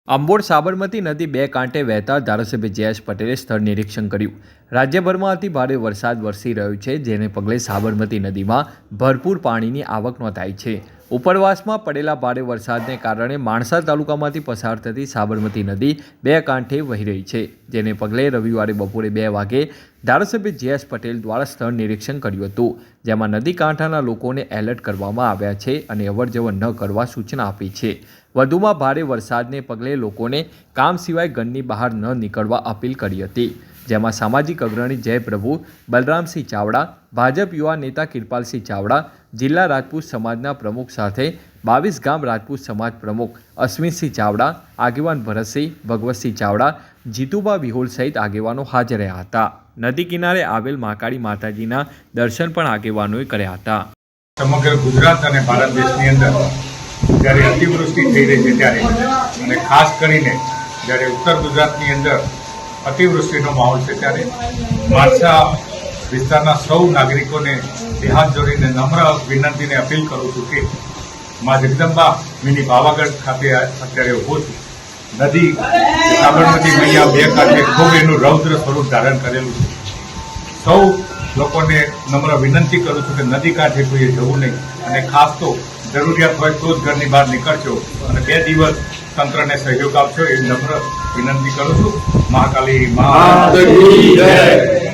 આંબોડ સાબરમતી નદી બે કાંઠે વહેતા ધારાસભ્ય જયેશ પટેલે સ્થળ નિરીક્ષણ કર્યું। રાજ્યભરમાં અતિ ભારે વરસાદ વરસી રહ્યો છે, જેને પગલે સાબરમતી નદીમાં ભરપૂર પાણીની આવક નોંધાઈ છે। ઉપરવાસમાં પડેલા ભારે વરસાદને કારણે માણસા તાલુકામાંથી પસાર થતી સાબરમતી નદી બે કાંઠે વહી રહી છે, જેને પગલે રવિવારે બપોરે 2 વાગે ધારાસભ્ય જયેશ પટેલ દ્વારા સ્થળ નિરીક્ષણ કર્યું હતું, જેમાં નદી કાંઠાના લોકોને એલર્ટ કરવામાં આવ્યા છે અને અવરજવર ન કરવા સૂચના આપી છે। વધુમાં ભારે વરસાદને પગલે લોકોને કામ સિવાય ઘરની બહાર ન નીકળવા અપીલ કરી હતી, જેમાં સામાજિક અગ્રણી જયપ્રભુ બલરામસિંહ ચાવડા, ભાજપ યુવા નેતા કિરપાલસિંહ ચાવડા, જિલ્લા રાજપૂત સમાજના પ્રમુખ સાથે 22 ગામ રાજપૂત સમાજ પ્રમુખ અશ્વિનસિંહ ચાવડા, આગેવાન ભરતસિંહ, ભગવતસિંહ ચાવડા, જીતુબા વિહોલ સહિત આગેવાનો હાજર રહ્યા હતા। નદી કિનારે આવેલ મહાકાળી માતાજીના દર્શન પણ આગેવાનોએ કર્યા હતા। સમગ્ર ગુજરાત અને ભારત દેશની અંદર જ્યારે અતિવૃષ્ટિ થઈ રહી છે ત્યારે અને ખાસ કરીને જ્યારે ઉત્તર ગુજરાતની અંદર અતિવૃષ્ટિનો માહોલ છે ત્યારે માણસા વિસ્તારના સૌ નાગરિકોને હાથ જોડીને નમ્ર વિનંતીને અપીલ કરું છું કે મા જગદંબા મિની પાવાગઢ ખાતે અત્યારે ઊભો છું। નદી સાબરમતી મૈયા બે કાંઠે ખૂબ એનું રૌદ્ર સ્વરૂપ ધારણ કરેલું છે। સૌ લોકોને નમ્ર વિનંતી કરું છું કે નદી કાંઠે કોઈએ જવું નહીં અને ખાસ તો જરૂરિયાત હોય તો જ ઘરની બહાર નીકળજો અને 2 દિવસ તંત્રને સહયોગ આપજો એ નમ્ર વિનંતી કરું છું। મહાકાળી માતા કી જય।